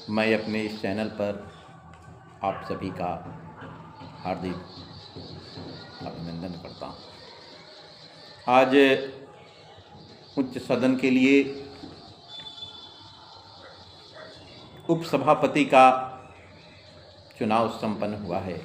मैं अपने इस चैनल पर आप सभी का हार्दिक अभिनंदन करता हूँ। आज उच्च सदन के लिए उपसभापति का चुनाव संपन्न हुआ है।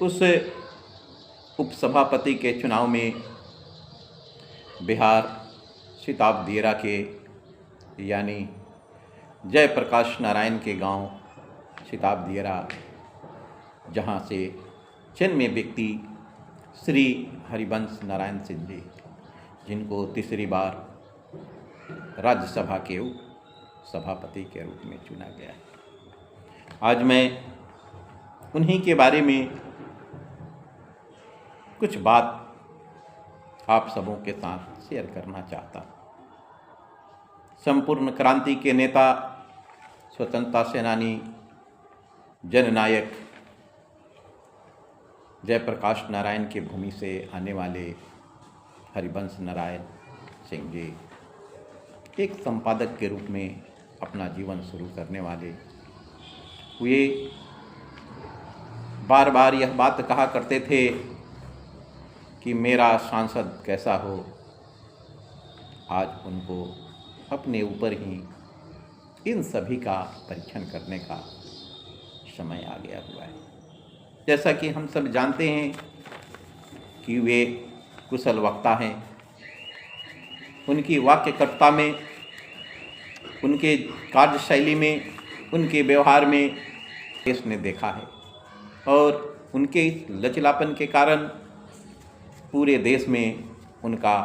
उस उपसभापति के चुनाव में बिहार सिताब दियरा के यानी जयप्रकाश नारायण के गांव सिताब दियरा, जहां से जन्मे व्यक्ति श्री हरिवंश नारायण सिंह जी, जिनको तीसरी बार राज्यसभा के सभापति के रूप में चुना गया है। आज मैं उन्हीं के बारे में कुछ बात आप सबों के साथ शेयर करना चाहता हूँ। संपूर्ण क्रांति के नेता, स्वतंत्रता सेनानी, जननायक जयप्रकाश नारायण की भूमि से आने वाले हरिवंश नारायण सिंह जी एक संपादक के रूप में अपना जीवन शुरू करने वाले हुए। बार बार यह बात कहा करते थे कि मेरा सांसद कैसा हो। आज उनको अपने ऊपर ही इन सभी का परीक्षण करने का समय आ गया हुआ है। जैसा कि हम सब जानते हैं कि वे कुशल वक्ता हैं। उनकी वाक्यकर्ता में, उनके कार्यशैली में, उनके व्यवहार में देश ने देखा है और उनके इस लचीलापन के कारण पूरे देश में उनका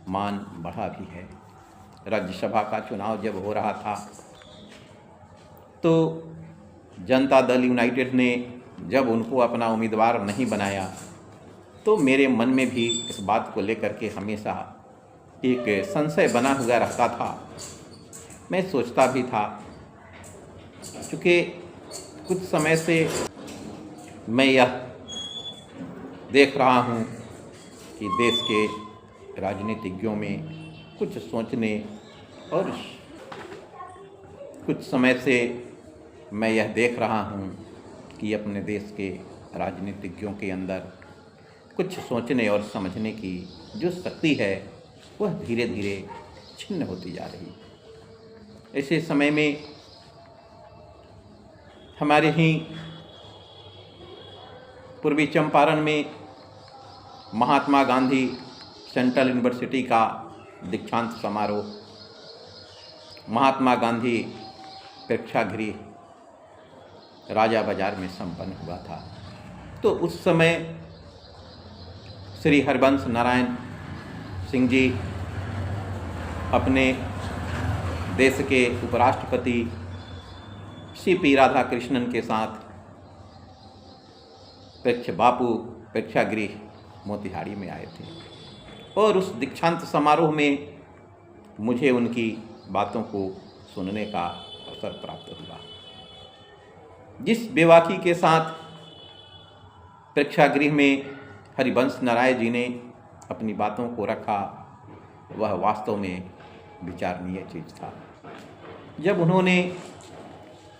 मान बढ़ा भी है। राज्यसभा का चुनाव जब हो रहा था तो जनता दल यूनाइटेड ने जब उनको अपना उम्मीदवार नहीं बनाया तो मेरे मन में भी इस बात को लेकर के हमेशा एक संशय बना हुआ रहता था। मैं सोचता भी था, क्योंकि कुछ समय से मैं यह देख रहा हूँ कि देश के राजनीतिज्ञों में कुछ सोचने, और कुछ समय से मैं यह देख रहा हूँ कि अपने देश के राजनीतिज्ञों के अंदर कुछ सोचने और समझने की जो शक्ति है वह धीरे धीरे छिन्न होती जा रही है। ऐसे समय में हमारे ही पूर्वी चंपारण में महात्मा गांधी सेंट्रल यूनिवर्सिटी का दीक्षांत समारोह महात्मा गांधी प्रेक्षागृह राजा बाजार में संपन्न हुआ था। तो उस समय श्री हरिवंश नारायण सिंह जी अपने देश के उपराष्ट्रपति सीपी राधाकृष्णन के साथ प्रेक्षागृह मोतिहारी में आए थे और उस दीक्षांत समारोह में मुझे उनकी बातों को सुनने का अवसर प्राप्त हुआ। जिस बेबाकी के साथ प्रेक्षागृह में हरिवंश नारायण जी ने अपनी बातों को रखा वह वास्तव में विचारणीय चीज़ था। जब उन्होंने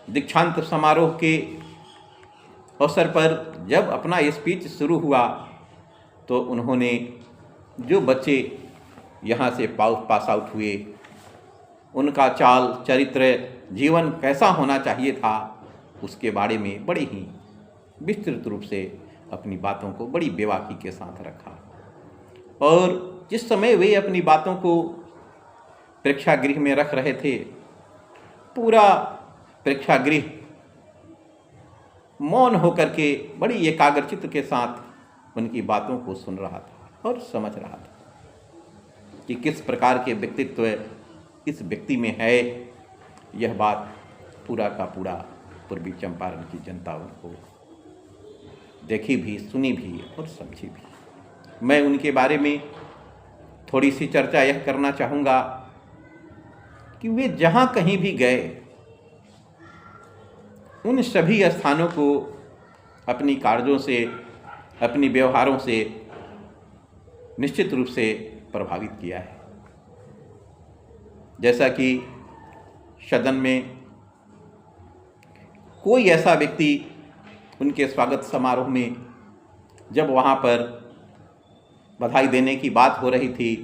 दीक्षांत समारोह के अवसर पर जब अपना स्पीच शुरू हुआ तो उन्होंने जो बच्चे यहाँ से पास आउट हुए, उनका चाल चरित्र जीवन कैसा होना चाहिए था, उसके बारे में बड़ी ही विस्तृत रूप से अपनी बातों को बड़ी बेबाकी के साथ रखा। और जिस समय वे अपनी बातों को प्रेक्षागृह में रख रहे थे, पूरा प्रेक्षागृह मौन होकर के बड़ी एकाग्रचित्त के साथ उनकी बातों को सुन रहा था और समझ रहा था कि किस प्रकार के व्यक्तित्व इस व्यक्ति में है। यह बात पूरा का पूरा पूर्वी चंपारण की जनता उनको देखी भी, सुनी भी और समझी भी। मैं उनके बारे में थोड़ी सी चर्चा यह करना चाहूँगा कि वे जहाँ कहीं भी गए उन सभी स्थानों को अपनी कार्यों से, अपनी व्यवहारों से निश्चित रूप से प्रभावित किया है। जैसा कि सदन में कोई ऐसा व्यक्ति उनके स्वागत समारोह में जब वहाँ पर बधाई देने की बात हो रही थी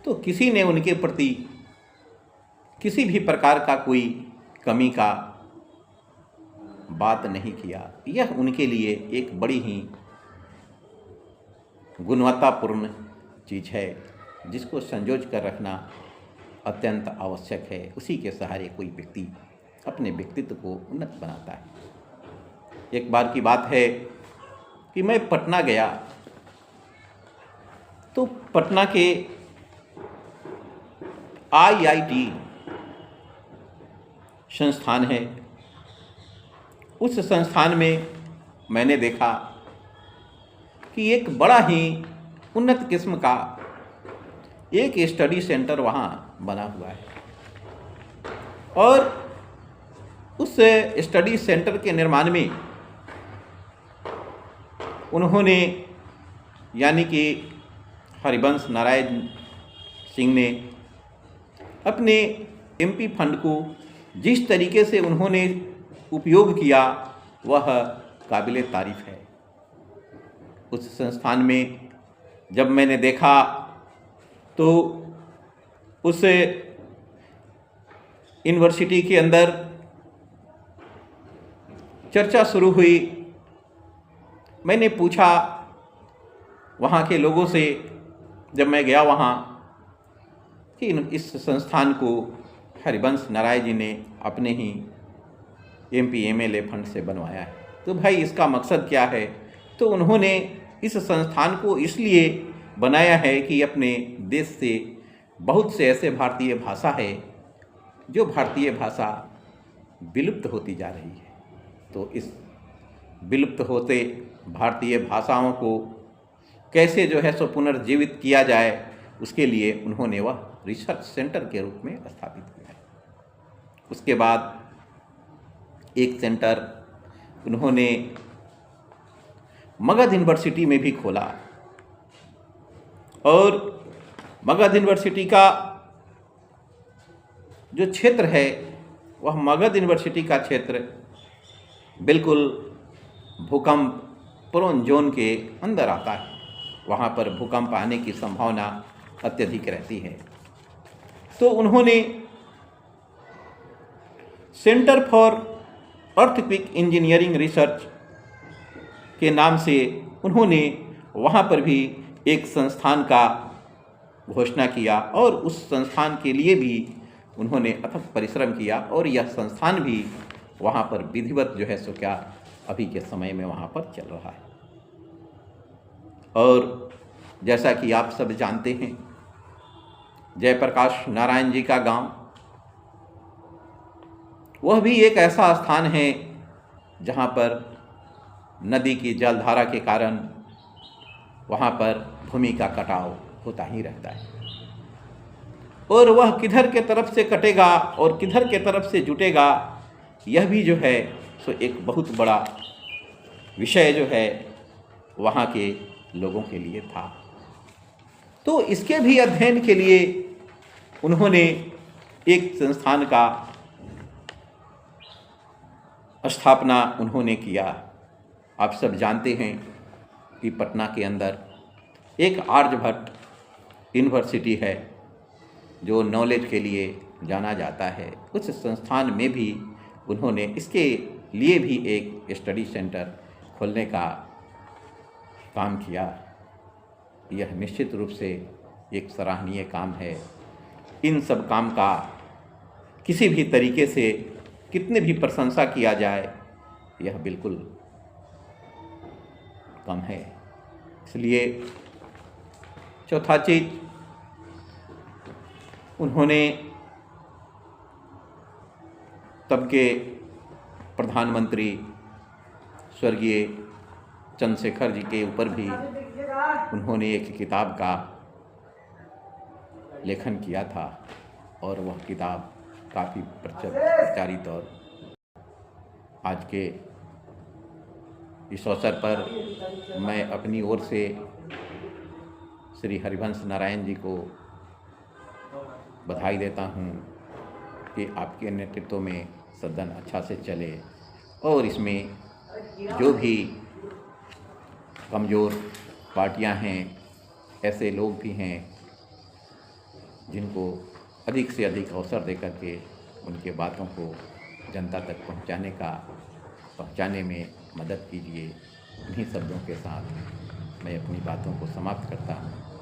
तो किसी ने उनके प्रति किसी भी प्रकार का कोई कमी का बात नहीं किया। यह उनके लिए एक बड़ी ही गुणवत्तापूर्ण चीज़ है जिसको संजोज कर रखना अत्यंत आवश्यक है। उसी के सहारे कोई व्यक्ति अपने व्यक्तित्व को उन्नत बनाता है। एक बार की बात है कि मैं पटना गया तो पटना के IIT संस्थान है, उस संस्थान में मैंने देखा कि एक बड़ा ही उन्नत किस्म का एक स्टडी सेंटर वहाँ बना हुआ है और उस स्टडी सेंटर के निर्माण में उन्होंने यानी कि हरिवंश नारायण सिंह ने अपने MP फंड को जिस तरीके से उन्होंने उपयोग किया वह काबिले तारीफ है। उस संस्थान में जब मैंने देखा तो उस यूनिवर्सिटी के अंदर चर्चा शुरू हुई। मैंने पूछा वहाँ के लोगों से जब मैं गया वहाँ कि इस संस्थान को हरिवंश नारायण जी ने अपने ही MP MLA फंड से बनवाया है, तो भाई इसका मकसद क्या है? तो उन्होंने इस संस्थान को इसलिए बनाया है कि अपने देश से बहुत से ऐसे भारतीय भाषा है जो भारतीय भाषा विलुप्त होती जा रही है, तो इस विलुप्त होते भारतीय भाषाओं को कैसे जो है सो पुनर्जीवित किया जाए, उसके लिए उन्होंने वह रिसर्च सेंटर के रूप में स्थापित किया है। उसके बाद एक सेंटर उन्होंने मगध यूनिवर्सिटी में भी खोला और मगध यूनिवर्सिटी का जो क्षेत्र है वह मगध यूनिवर्सिटी का क्षेत्र बिल्कुल भूकंप प्रोन जोन के अंदर आता है। वहाँ पर भूकंप आने की संभावना अत्यधिक रहती है। तो उन्होंने centre for earthquake engineering research के नाम से उन्होंने वहाँ पर भी एक संस्थान का घोषणा किया और उस संस्थान के लिए भी उन्होंने अथक परिश्रम किया और यह संस्थान भी वहाँ पर विधिवत जो है सो क्या अभी के समय में वहाँ पर चल रहा है। और जैसा कि आप सब जानते हैं जयप्रकाश नारायण जी का गांव वह भी एक ऐसा स्थान है जहाँ पर नदी की जलधारा के कारण वहाँ पर भूमि का कटाव होता ही रहता है और वह किधर के तरफ से कटेगा और किधर के तरफ से जुटेगा, यह भी जो है सो एक बहुत बड़ा विषय जो है वहाँ के लोगों के लिए था। तो इसके भी अध्ययन के लिए उन्होंने एक संस्थान का स्थापना उन्होंने किया। आप सब जानते हैं कि पटना के अंदर एक आर्यभट्ट यूनिवर्सिटी है जो नॉलेज के लिए जाना जाता है। उस संस्थान में भी उन्होंने इसके लिए भी एक स्टडी सेंटर खोलने का काम किया। यह निश्चित रूप से एक सराहनीय काम है। इन सब काम का किसी भी तरीके से कितने भी प्रशंसा किया जाए यह बिल्कुल कम है। इसलिए चौथा चीज उन्होंने तब के प्रधानमंत्री स्वर्गीय चंद्रशेखर जी के ऊपर भी उन्होंने एक किताब का लेखन किया था और वह किताब काफ़ी प्रचारित और आज के इस अवसर पर मैं अपनी ओर से श्री हरिवंश नारायण जी को बधाई देता हूँ कि आपके नेतृत्व में सदन अच्छा से चले और इसमें जो भी कमज़ोर पार्टियां हैं, ऐसे लोग भी हैं जिनको अधिक से अधिक अवसर दे करके उनके बातों को जनता तक पहुंचाने में मदद कीजिए। इन्हीं शब्दों के साथ मैं अपनी बातों को समाप्त करता हूँ।